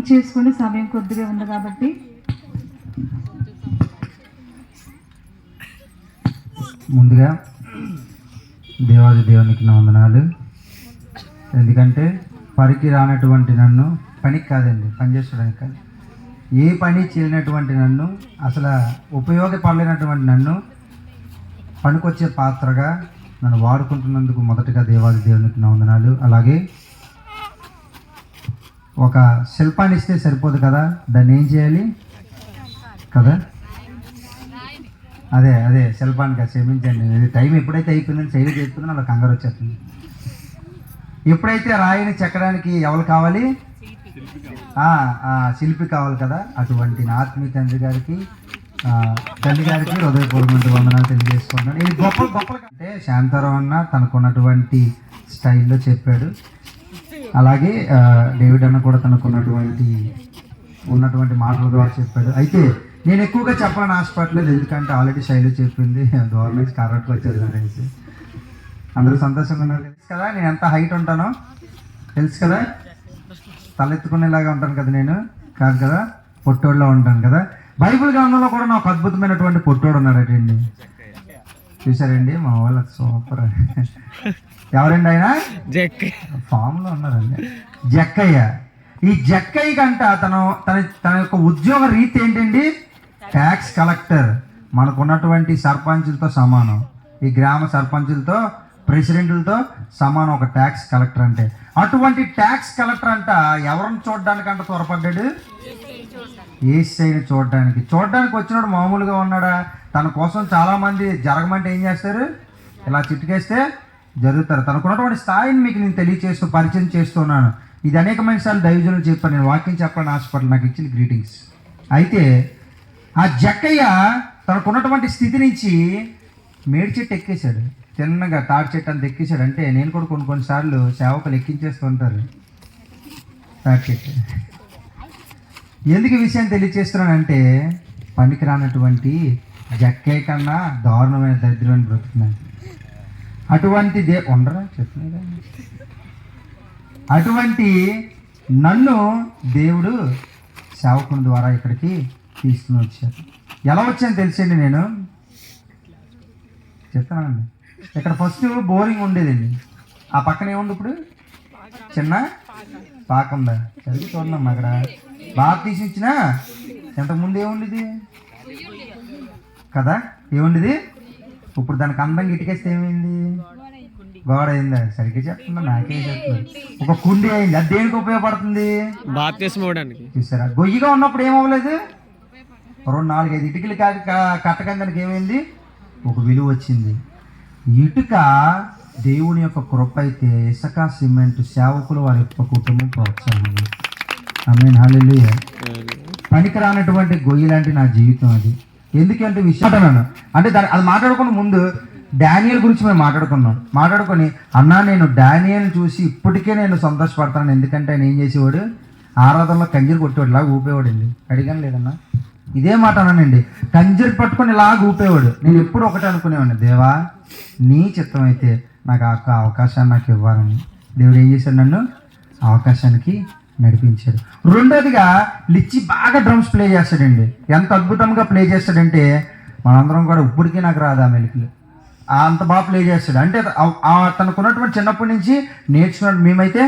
ముగించేసుకుని సమయం కొద్దిగా ఉంది కాబట్టి ముందుగా దేవాది దేవునికి నా వందనాలు. ఎందుకంటే పనికి రానటువంటి నన్ను, పనికి కాదండి, పని చేసుకోవడానికి కాదు, ఏ పని చేయనటువంటి నన్ను, అసలు ఉపయోగపడలేనటువంటి నన్ను పనికొచ్చే పాత్రగా నన్ను వాడుకుంటున్నందుకు మొదటగా దేవాది దేవునికి నా వందనాలు. అలాగే ఒక శిల్పాన్ని ఇస్తే సరిపోదు కదా, దాన్ని ఏం చేయాలి కదా, అదే శిల్పానికి క్షమించండి. టైం ఎప్పుడైతే అయిపోయిందని శైలి చెప్తుందో అలా కంగారు వచ్చేస్తుంది. ఎప్పుడైతే రాయిని చెక్కడానికి ఎవరు కావాలి, శిల్పి కావాలి కదా. అటువంటి నా ఆత్మీయ తండ్రి గారికి, తల్లి గారికి హృదయపూర్వక వందనాలు తెలియజేసుకుంటున్నాను. ఇది గొప్ప అంటే శాంతారావు అన్న తనకున్నటువంటి స్టైల్లో చెప్పాడు. అలాగే డేవిడ్ అన్న కూడా ఉన్నటువంటి మాటల ద్వారా చెప్పాడు. అయితే నేను ఎక్కువగా చెప్పాలని ఆశపడలేదు, ఎందుకంటే ఆల్రెడీ శైలి చెప్పింది, గవర్నమెంట్ కరెక్ట్గా వచ్చేది అనేసి. అందరూ సంతోషంగా ఉన్నారు. తెలుసు కదా నేను ఎంత హైట్ ఉంటానో, తెలుసు కదా, తలెత్తుకునేలాగా ఉంటాను కదా, నేను కాదు కదా, పొట్టోడులో ఉంటాను కదా. బైబిల్ గ్రంథంలో కూడా నాకు అద్భుతమైనటువంటి పొట్టోడు ఉన్నాడటండి. చూసారండి మా వాళ్ళు సూపర్. ఎవరండి ఆయన? ఫామ్లో ఉన్నారండి, జక్కయ్య. ఈ జక్కయ్య కంట తన యొక్క ఉద్యోగ రీతి ఏంటండి, ట్యాక్స్ కలెక్టర్. మనకు ఉన్నటువంటి సర్పంచులతో సమానం, ఈ గ్రామ సర్పంచులతో, ప్రెసిడెంట్లతో సమానం ఒక ట్యాక్స్ కలెక్టర్ అంటే. అటువంటి ట్యాక్స్ కలెక్టర్ అంట ఎవరిని చూడడానికి అంట త్వరపడ్డాడు, ఏసైని చూడడానికి వచ్చినాడు. మామూలుగా ఉన్నాడా? తన కోసం చాలామంది జరగమంటే ఏం చేస్తారు, ఇలా చిట్టుకేస్తే జరుగుతారు. తనకున్నటువంటి స్థాయిని మీకు నేను పరిచయం చేస్తున్నాను. ఇది అనేకమైన సార్లు దైవజనులు చెప్పాను, నేను వాక్యం చెప్పాలని ఆశపడలేదు, నాకు ఇచ్చిన గ్రీటింగ్స్. అయితే ఆ జక్కయ్య తనకున్నటువంటి స్థితి నుంచి మేడి చెట్టు ఎక్కేశాడు, చిన్నగా తాడి చెట్టు అంత ఎక్కేశాడు. అంటే నేను కూడా కొన్నిసార్లు సేవకులు ఎక్కించేస్తూ ఉంటారు తాడి చెట్టు. ఎందుకు ఈ విషయం తెలియజేస్తున్నానంటే, పనికి రానటువంటి జక్కయ్య కన్నా దారుణమైన దరిద్రమైన బ్రతుకున్నాను. అటువంటి ఉండరా చెప్తున్నా, అటువంటి నన్ను దేవుడు సేవకుని ద్వారా ఇక్కడికి తీసుకుని వచ్చారు. ఎలా వచ్చాను తెలిసండి, నేను చెప్తానండి. ఇక్కడ ఫస్ట్ బోరింగ్ ఉండేదండి, ఆ పక్కన ఏముంది ఇప్పుడు, చిన్న పాక ఉందా, చదివి చూడమ్మా. అక్కడ బాగా తీసిచ్చినా ఇంతకుముందు ఏముండేది కదా, ఏముండేది. ఇప్పుడు దానికి అందంగా ఇటుకేస్తే ఏమైంది, గోడ అయిందా, సరిగ్గా చెప్తున్నా, నాకే చెప్తున్నాను. ఒక కుండి అయింది, అది దేనికి ఉపయోగపడుతుంది, చూసారా. గొయ్యిగా ఉన్నప్పుడు ఏమవ్వలేదు, 2-4-5 ఇటుకలు కట్టగా దానికి ఏమైంది, ఒక విలువ వచ్చింది. ఇటుక దేవుని యొక్క కృప అయితే, ఇసుక సిమెంట్ సేవకులు వారి యొక్క కుటుంబం ప్రోత్సాహం. ఆమేన్, హల్లెలూయా. పనికి రానటువంటి గొయ్యి లాంటి నా జీవితం అది. ఎందుకంటే విషయం అంటే అది మాట్లాడుకున్న ముందు డానియల్ గురించి మేము మాట్లాడుకొని అన్నా నేను డానియల్ చూసి ఇప్పటికే నేను సంతోషపడతాను. ఎందుకంటే ఆయన ఏం చేసేవాడు, ఆరాధనలో కంజీలు కొట్టేవాడు, ఇలాగ ఊపేవాడండి. అడిగాను లేదన్నా, ఇదే మాట అన్నానండి, కంజీలు పట్టుకొని ఇలాగ ఊపేవాడు. నేను ఎప్పుడు ఒకటే అనుకునేవాడిని, దేవా నీ చిత్తం అయితే నాకు ఆ అవకాశాన్ని నాకు ఇవ్వాలని. దేవుడు ఏం చేశాడు, నన్ను అవకాశానికి నడిపించాడు. రెండోదిగా లిచ్చి బాగా డ్రమ్స్ ప్లే చేస్తాడండి. ఎంత అద్భుతంగా ప్లే చేస్తాడంటే మనందరం కూడా ఇప్పటికీ నాకు రాదు ఆ మెలికలు, అంత బాగా ప్లే చేస్తాడు. అంటే తనకున్నటువంటి చిన్నప్పటి నుంచి నేర్చుకున్నాడు, మేమైతే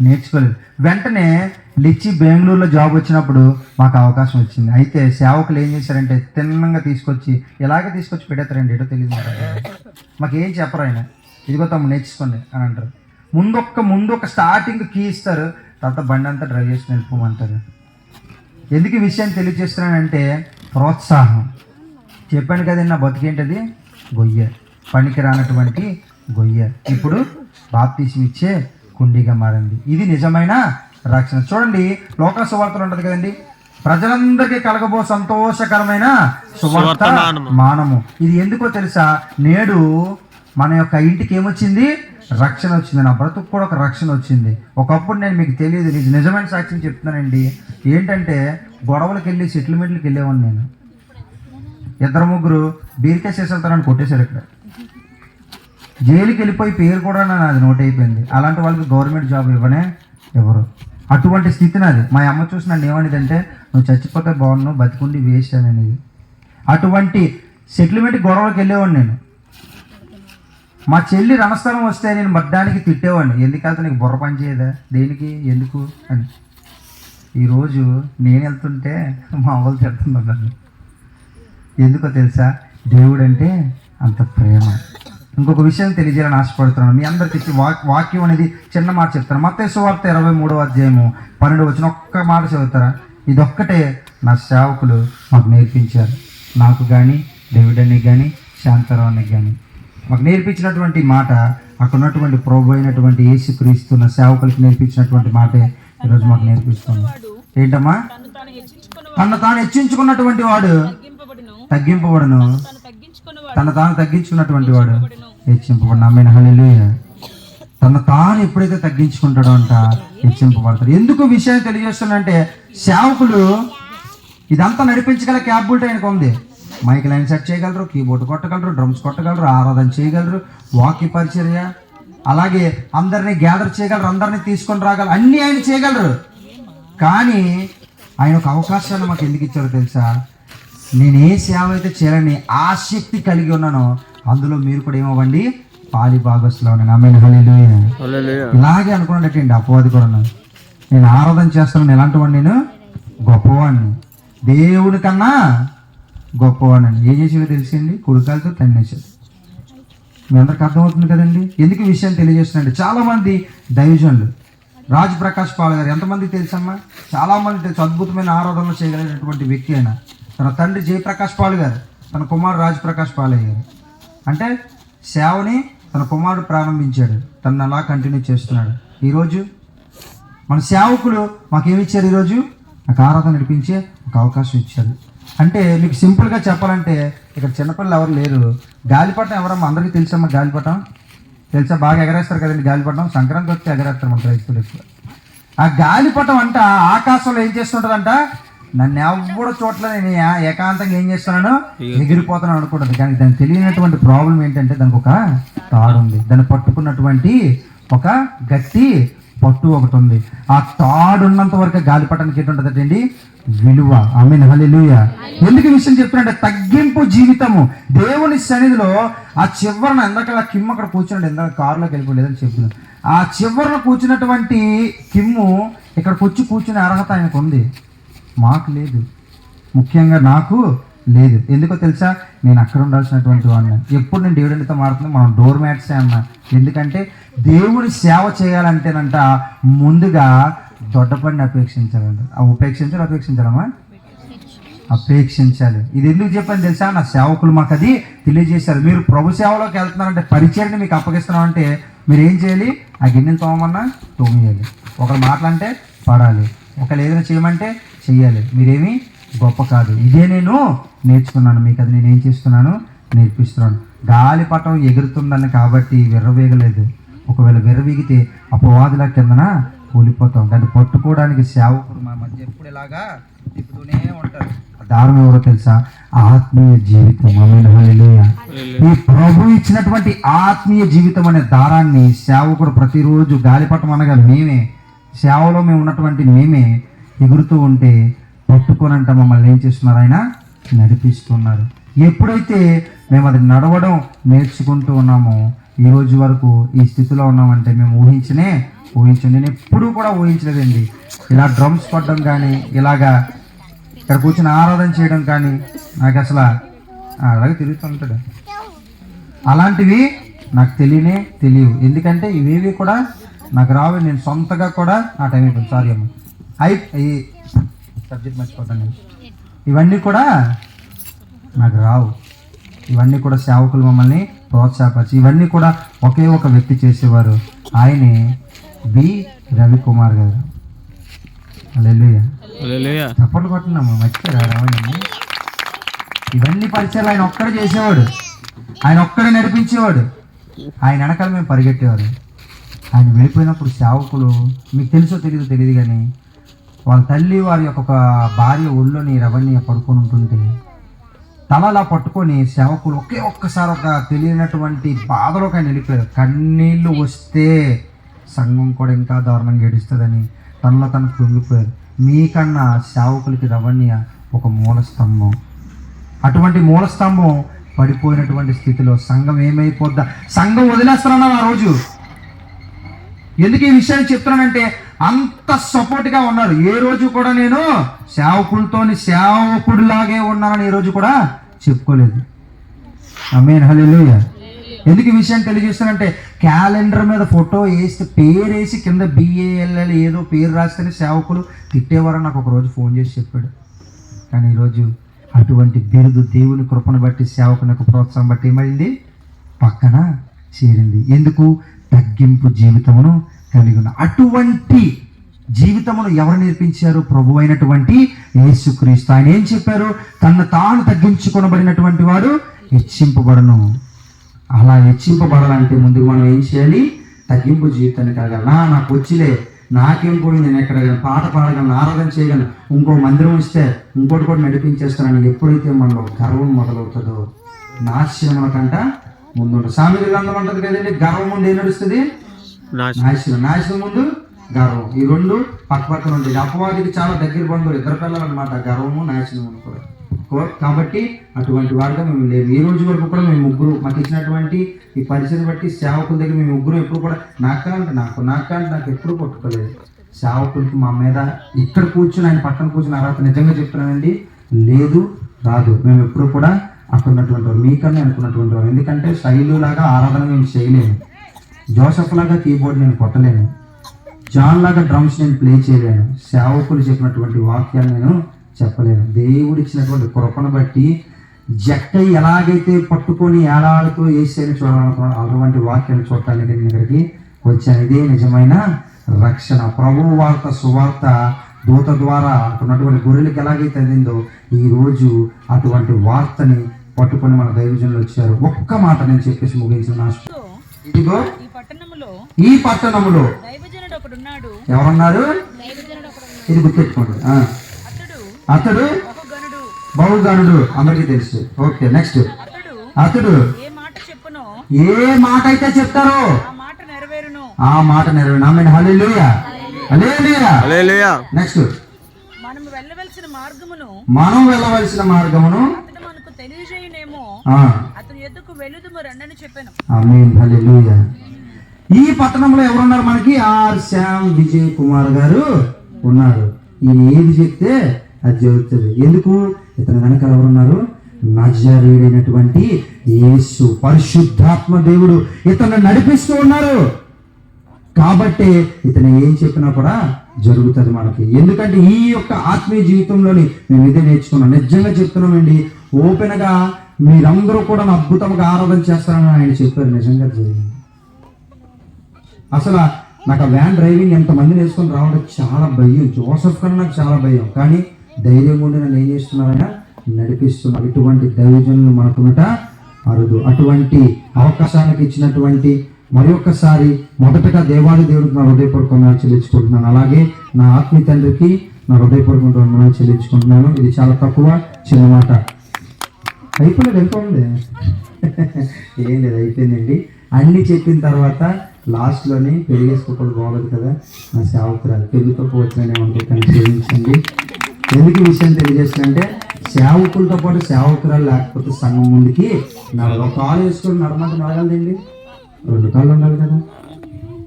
నేర్చుకోలేదు. వెంటనే లిచ్చి బెంగళూరులో జాబ్ వచ్చినప్పుడు మాకు అవకాశం వచ్చింది. అయితే సేవకులు ఏం చేశారంటే తిన్నంగా ఇలాగే తీసుకొచ్చి పెడతారండి, ఏటో తెలియదు మాకు ఏం చెప్పరు. ఆయన ఇదిగో తమ్ముడు నేర్చుకోండి అని అంటారు. ముందు ఒక స్టార్టింగ్ కీ ఇస్తారు, తర్వాత బండి అంతా డ్రైవ్ చేసి వెళ్ళిపోమంటారు. ఎందుకు ఈ విషయాన్ని తెలియజేస్తున్నానంటే ప్రోత్సాహం. చెప్పాను కదండి, నా బతికేంటది, గొయ్య, పనికి రానటువంటి గొయ్య ఇప్పుడు బాప్తీసం ఇచ్చే కుండీగా మారింది. ఇది నిజమైన రక్షణ. చూడండి, లోక సువార్తలు ఉంటుంది కదండి, ప్రజలందరికీ కలగబో సంతోషకరమైన సువర్తమానము. ఇది ఎందుకో తెలుసా, నేడు మన యొక్క ఇంటికి ఏమొచ్చింది, రక్షణ వచ్చింది. నా బ్రతుకు కూడా ఒక రక్షణ వచ్చింది. ఒకప్పుడు నేను మీకు తెలియదు, నిజమైన సాక్ష్యం చెప్తున్నానండి. ఏంటంటే గొడవలకు వెళ్ళి సెటిల్మెంట్లకు వెళ్ళేవాడిని నేను. 2-3 బీరికేస్ వేసేళ్తారని కొట్టేశారు. ఇక్కడ జైలుకి వెళ్ళిపోయి పేరు కూడా నాది నోట్ అయిపోయింది. అలాంటి వాళ్ళకి గవర్నమెంట్ జాబ్ ఇవ్వరు. అటువంటి స్థితి నాది. మా అమ్మ చూసి నన్ను ఏమనేదంటే, నువ్వు చచ్చిపోతే బాగున్నావు, బతికుండి వేస్ట్ అనేది. అటువంటి సెటిల్మెంట్ గొడవలకు వెళ్ళేవాడిని నేను. మా చెల్లి రణస్థలం వస్తే నేను మడ్డానికి తిట్టేవాడిని, ఎందుకంటే నీకు బుర్ర పని చేయదా, దేనికి, ఎందుకు అని. ఈరోజు నేను వెళ్తుంటే మా వాళ్ళు తిడుతున్నారు నన్ను. ఎందుకో తెలుసా? దేవుడు అంటే అంత ప్రేమ. ఇంకొక విషయం తెలియజేయాలని ఆశపడుతున్నాను మీ అందరికి. వాక్యం అనేది చిన్న మాట చెప్తాను. మత్తయి సువార్త 23వ అధ్యాయము 12 వచ్చిన ఒక్క మాట చదువుతారా? ఇదొక్కటే నా సేవకులు మాకు నేర్పించారు, నాకు కానీ డేవిడ్కి కానీ శాంతారావునికి కానీ మాకు నేర్పించినటువంటి మాట. అక్కడ ఉన్నటువంటి ప్రభు అయినటువంటి యేసుక్రీస్తు నా సేవకులకు నేర్పించినటువంటి మాటే ఈరోజు మాకు నేర్పిస్తుంది. ఏంటమ్మా? తను తాను హెచ్చించుకున్నటువంటి వాడు తగ్గింపబడును, తను తాను తగ్గించుకున్నటువంటి వాడు హెచ్చింపబడును. ఆమేన్, హల్లెలూయా. తను తాను ఎప్పుడైతే తగ్గించుకుంటాడో అంట హెచ్చింపబడతాడు. ఎందుకు విషయం తెలియజేస్తున్నంటే, సేవకులు ఇదంతా నడిపించగల క్యాపబిలిటీ ఆయనకు ఉంది. మైక్ లైన్ సెట్ చేయగలరు, కీబోర్డ్ కొట్టగలరు, డ్రమ్స్ కొట్టగలరు, ఆరాధన చేయగలరు, వాక్య పరిచర్య, అలాగే అందరినీ గ్యాదర్ చేయగలరు, అందరినీ తీసుకొని రాగలరు, అన్నీ ఆయన చేయగలరు. కానీ ఆయన ఒక అవకాశాన్ని మాకు ఎందుకు ఇచ్చారో తెలుసా? నేను ఏ సేవ అయితే చేయాలని ఆసక్తి కలిగి ఉన్నానో అందులో మీరు కూడా ఏమవ్వండి, పాలి భాగస్లో ఉన్నాను. ఆమేన్, హల్లెలూయా. ఇలాగే అనుకున్నట్టండి అపవాది కూడా. నేను ఆరాధన చేస్తున్నాను, ఎలాంటి వాడిని? నేను గొప్పవాడిని, దేవుని కన్నా గొప్పవాడిని. ఏం చేసేదో తెలిసింది, కుడికాలతో తన్నేసాడు. మీ అందరికి అర్థమవుతుంది కదండి ఎందుకు ఈ విషయం తెలియజేస్తున్నాండి. చాలామంది దైవజనులు, రాజ్ ప్రకాష్ పాల్ గారు ఎంతమంది తెలుసమ్మా? చాలామంది తెలుసు. అద్భుతమైన ఆరాధనలు చేయగలిగినటువంటి వ్యక్తి అయినా. తన తండ్రి జయప్రకాష్ పాల్ గారు, తన కుమారుడు రాజ్ ప్రకాష్ పాల్ గారు అంటే సేవని తన కుమారుడు ప్రారంభించాడు, తను అలా కంటిన్యూ చేస్తున్నాడు. ఈరోజు మన సేవకులు మాకేమిచ్చారు? ఈరోజు నాకు ఆరాధన నడిపించే ఒక అవకాశం ఇచ్చారు. అంటే మీకు సింపుల్గా చెప్పాలంటే, ఇక్కడ చిన్నపిల్లలు ఎవరు లేరు. గాలిపటం ఎవరమ్మా? అందరికీ తెలుసమ్మా గాలిపటం? తెలుసా? బాగా ఎగరేస్తారు కదండి గాలిపటం. సంక్రాంతి వస్తే ఎగరేస్తారు మన రైతులు ఎక్కువ. ఆ గాలిపటం అంట ఆకాశంలో ఏం చేస్తుంటుందంట, నన్ను ఎవరు చోట్ల నేను ఏకాంతంగా ఏం చేస్తున్నాను, ఎగిరిపోతున్నాను అనుకుంటుంది. కానీ దానికి తెలియనటువంటి ప్రాబ్లం ఏంటంటే, దానికి ఒక తాడు ఉంది, దాన్ని పట్టుకున్నటువంటి ఒక గట్టి పట్టు ఒకటి ఉంది. ఆ తాడు ఉన్నంత వరకు గాలిపటానికి ఏంటుంటుంది అండి, విలువ. ఆమేన్, హల్లెలూయా. ఎందుకు ఈ విషయం చెప్తున్నాంటే, తగ్గింపు జీవితము దేవుని సన్నిధిలో ఆ చివరన ఎందాక కిమ్ అక్కడ కూర్చున్నాడు, ఎందాక కారులోకి వెళ్ళిపోలేదని చెప్తున్నాను. ఆ చివరన కూర్చున్నటువంటి కిమ్ము ఇక్కడికి వచ్చి కూర్చునే అర్హత ఆయనకు ఉంది, మాకు లేదు. ముఖ్యంగా నాకు లేదు. ఎందుకో తెలుసా? నేను అక్కడ ఉండాల్సినటువంటి వాడిని. ఎప్పుడు నేను దేవుడితో మారుతున్నాను, మనం డోర్ మ్యాట్సే అన్నా. ఎందుకంటే దేవుని సేవ చేయాలంటేనంట ముందుగా దొడ్డపడిని అపేక్షించాలంట. అపేక్షించాలమ్మా, అపేక్షించాలి. ఇది ఎందుకు చెప్పని తెలుసా? నా సేవకులు మాకు అది తెలియజేశారు. మీరు ప్రభు సేవలోకి వెళ్తున్నారంటే, పరిచర్ని మీకు అప్పగిస్తున్నామంటే మీరు ఏం చేయాలి? ఆ గిన్నెలు తోమన్నా తోమేయాలి, ఒకరు మాటలంటే పడాలి, ఒకరు ఏదైనా చేయమంటే చెయ్యాలి. మీరేమీ గొప్ప కాదు. ఇదే నేను నేర్చుకున్నాను, మీకు అది నేను ఏం చేస్తున్నాను, నేర్పిస్తున్నాను. గాలిపటం ఎగురుతుందని కాబట్టి విర్రవేగలేదు. ఒకవేళ విర్రవీగితే అపవాదుల కిందన కూలిపోతాం. దాన్ని పట్టుకోవడానికి సేవకుడు మా మధ్య ఎప్పుడు ఇలాగా తిప్పుతూనే ఉంటారు. దారుణం ఎవరో తెలుసా? ఆత్మీయ జీవితం. ఆమేన్, హల్లెలూయా. ఈ ప్రభు ఇచ్చినటువంటి ఆత్మీయ జీవితం అనే దారాన్ని సేవకుడు ప్రతిరోజు, గాలిపటం అనగా మేమే, సేవలో మేము ఉన్నటువంటి మేమే ఎగురుతూ ఉంటే పట్టుకోనంట మమ్మల్ని ఏం చేస్తున్నారు, ఆయన నడిపిస్తున్నారు. ఎప్పుడైతే మేము అది నడవడం నేర్చుకుంటూ ఉన్నామో ఈ రోజు వరకు ఈ స్థితిలో ఉన్నామంటే మేము ఊహించండి. నేను ఎప్పుడూ కూడా ఊహించలేదండి ఇలా డ్రమ్స్ కొట్టడం కానీ, ఇలాగా ఇక్కడ కూర్చొని ఆరాధన చేయడం కానీ. నాకు అసలు అలాగే తిరుగుతుంటాడు, అలాంటివి నాకు తెలియవు. ఎందుకంటే ఇవేవి కూడా నాకు రావు. నేను సొంతగా కూడా ఆ టైం అయిపోయింది, సారీ అమ్మ, ఈ సబ్జెక్ట్ మర్చిపోతాను. ఇవన్నీ కూడా నాకు రావు. ఇవన్నీ కూడా సేవకులు మమ్మల్ని ప్రోత్సాహపరిచి ఇవన్నీ కూడా ఒకే ఒక వ్యక్తి చేసేవారు, ఆయనే బి రవికుమార్ గారు. హల్లెలూయా. చప్పట్లు కొట్టున్నాము, మర్చిపోయారు. ఇవన్నీ పరిచయాలు ఆయన ఒక్కడే చేసేవాడు, ఆయన ఒక్కడే నడిపించేవాడు, ఆయన వెనకాల మేము పరిగెట్టేవారు. ఆయన వెళ్ళిపోయినప్పుడు సేవకులు, మీకు తెలుసో తెలియదు కానీ, వాళ్ళ తల్లి వారి యొక్క భార్య ఒళ్ళోని రవణ్య పడుకొని ఉంటుంటే తల అలా పట్టుకొని సేవకులు ఒక్కసారి ఒక తెలియనటువంటి బాధలోకి ఆయన వెళ్ళిపోయారు. కన్నీళ్ళు వస్తే సంఘం కూడా ఇంకా దారుణంగా ఏడుస్తుందని తనలో తను కృంగిపోయారు. మీకన్నా సేవకులకి రవణ్య ఒక మూల స్తంభం. అటువంటి మూల స్తంభం పడిపోయినటువంటి స్థితిలో సంఘం ఏమైపోద్దా, సంఘం వదిలేస్తున్నాను ఆ రోజు. ఎందుకు ఈ విషయాన్ని చెప్తున్నానంటే అంత సపోర్ట్గా ఉన్నారు. ఏ రోజు కూడా నేను సేవకులతోని సేవకుడిలాగే ఉన్నానని ఏ రోజు కూడా చెప్పుకోలేదు. ఆమేన్, హల్లెలూయా. ఎందుకు ఈ విషయాన్ని తెలియజేస్తానంటే క్యాలెండర్ మీద ఫోటో వేస్తే పేరేసి కింద BALL ఏదో పేరు రాస్తేనే సేవకులు తిట్టేవారని నాకు ఒకరోజు ఫోన్ చేసి చెప్పాడు. కానీ ఈరోజు అటువంటి బిరుదు దేవుని కృపను బట్టి సేవకునికి ప్రోత్సాహం బట్టి ఏమైంది, పక్కన చేరింది. ఎందుకు? తగ్గింపు జీవితమును కలిగి ఉన్న. అటువంటి జీవితమును ఎవరు నేర్పించారు? ప్రభు అయినటువంటి యేసుక్రీస్తు. ఆయన ఏం చెప్పారు? తనను తాను తగ్గించుకొనబడినటువంటి వాడు హెచ్చింపబడను. అలా హెచ్చింపబడాలంటే ముందుకు మనం ఏం చేయాలి? తగ్గింపు జీవితాన్ని కలగాలి. నాకు వచ్చిలే, నాకేం పోయి, నేను ఎక్కడ పాట పాడగలను, ఆరాధన చేయగలను, ఇంకో మందిరం ఇస్తే ఇంకోటి కూడా నడిపించేస్తానని ఎప్పుడైతే మనలో గర్వం మొదలవుతుందో నాశనం కంట ముందు. సామెతల గ్రంథం ఉంటుంది కదండి, గర్వం ముందు ఏం నడుస్తుంది? నాశనం. నాశనం ముందు గర్వం. ఈ రెండు పక్క పక్కన ఉంటుంది. అపవాదికి చాలా దగ్గర బంధువులు, ఇద్దరు పిల్లలు అనమాట, గర్వము నాశనం కూడా. కాబట్టి అటువంటి వారిగా మేము లేవు. ఈ రోజు వరకు కూడా మేము ముగ్గురు, మాకు ఇచ్చినటువంటి ఈ పరిచయం బట్టి సేవకుల దగ్గర మేము ముగ్గురు ఎప్పుడు కూడా నాకు ఎప్పుడు కొట్టుకోలేదు. సేవకులకి మా మీద ఇక్కడ కూర్చుని ఆయన పక్కన కూర్చుని అర్హత నిజంగా చెప్తున్నానండి లేదు, రాదు. మేము ఎప్పుడు కూడా అక్కడ ఉన్నటువంటి వారు, మీకన్నా అనుకున్నటువంటి వారు. ఎందుకంటే శైలు లాగా ఆరాధన మేము చేయలేము, జోసఫ్ లాగా కీబోర్డ్ నేను కొట్టలేను, జాన్ లాగా డ్రమ్స్ నేను ప్లే చేయలేను, సేవకులు చెప్పినటువంటి వాక్యాలు నేను చెప్పలేను. దేవుడు ఇచ్చినటువంటి కృపను బట్టి జక్కై ఎలాగైతే పట్టుకొని ఏలాడుతూ ఏసైని చూడాలనుకున్నాడు అటువంటి వాక్యాన్ని చూడటానికి నేను ఇక్కడికి వచ్చాను. ఇదే నిజమైన రక్షణ. ప్రభువు వార్త, సువార్త దూత ద్వారా ఉన్నటువంటి గొర్రెలకు ఎలాగైతే అందిందో ఈరోజు అటువంటి వార్తని పట్టుకొని మన దైవజనులు వచ్చారు. ఒక్క మాట నేను చెప్పేసి ముగించిన. ఇదిగో ఈ పట్టణములో ఎవరున్నారు? ఇది గుర్తెట్టుకోండి. అతడు బహుగణుడు, అందరికీ తెలుసు. Okay, next. అతడు ఏ మాట అయితే చెప్తారో ఆ మాట నెరవేరును. ఆమేన్, హల్లెలూయా, హల్లెలూయా. నెక్స్ట్. మనం వెళ్ళవలసిన మార్గమును ఆమేన్, హల్లెలూయా. ఈ పట్టణంలో ఎవరున్నారు మనకి? ఆర్ శ్యామ్ విజయ్ కుమార్ గారు ఉన్నారు. ఈయన ఏది చెప్తే అది జరుగుతుంది. ఎందుకు? ఇతని వెనక ఎవరున్నారు? నజరేయుడైనటువంటి యేసు, పరిశుద్ధాత్మ దేవుడు ఇతను నడిపిస్తూ ఉన్నారు. కాబట్టి ఇతను ఏం చెప్పినా కూడా జరుగుతుంది మనకి. ఎందుకంటే ఈ యొక్క ఆత్మీయ జీవితంలోని మేము ఇదే నేర్చుకున్నాం. నిజంగా చెప్తున్నామండి, ఓపెన్గా మీరందరూ కూడా అద్భుతంగా ఆరాధన చేస్తారని ఆయన చెప్పారు. నిజంగా జరిగింది. అసలు నాకు ఆ వ్యాన్ డ్రైవింగ్ ఎంతమందిని వేసుకొని రావడం చాలా భయం. జోసఫ్ కన్నా నాకు చాలా భయం. కానీ ధైర్యం ఉండి నన్ను ఏం చేస్తున్నారైనా నడిపిస్తున్నారు. ఇటువంటి దైవజనులు మనకున్నట అరుదు. అటువంటి అవకాశానికి ఇచ్చినటువంటి మరొకసారి మొదటగా దేవాది దేవుడికి నా హృదయపూర్వకంగా చెల్లించుకుంటున్నాను. అలాగే నా ఆత్మీయ తండ్రికి నా హృదయపూర్వకంగా చెల్లించుకుంటున్నాను. ఇది చాలా తక్కువ, చిన్న మాట. అయిపోలేదు, ఎంత ఉంది? ఏం లేదు, అయిపోయిందండి. అన్నీ చెప్పిన తర్వాత లాస్ట్లోనే పెళ్లి చేసుకోవడం బాగోదు కదా. నా సేవకురాలు పెళ్లితో పోవచ్చునే ఉంటుంది, కానీ క్షమించండి. ఎందుకు ఈ విషయం తెలియజేస్తుందంటే సేవకులతో పాటు సేవకురాలు లేకపోతే సంఘం ముందుకి ఒక కాలు వేసుకొని నడమంటే నడగలదండి, 2 కాళ్ళు ఉండాలి కదా.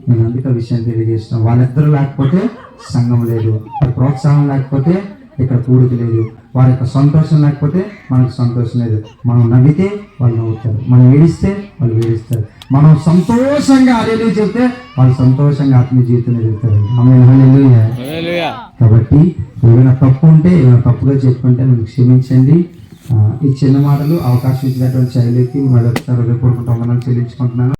నేను అందుకే విషయం తెలియజేస్తున్నాను. వాళ్ళిద్దరూ లేకపోతే సంఘం లేదు, వారి ప్రోత్సాహం లేకపోతే ఇక్కడ కూడిక లేదు, వారి యొక్క సంతోషం లేకపోతే మనకు సంతోషం లేదు. మనం నవ్వితే వాళ్ళు నవ్వుతారు, మనం ఏడిస్తే వాళ్ళు ఏడిస్తారు, మనం సంతోషంగా హల్లెలూయా చెప్తే వాళ్ళు సంతోషంగా ఆత్మీయ జీవితం ఎదుగుతారు. ఆమేన్, హల్లెలూయా. కాబట్టి ఏమైనా తప్పు ఉంటే, ఏమైనా తప్పుగా చెప్పుకుంటే నన్ను క్షమించండి. ఈ చిన్న మాటలు అవకాశం ఇచ్చినటువంటి శైలికి మళ్ళీ ఒకసారి హృదయపూర్వక వందనాలు చెల్లించుకుంటున్నాను.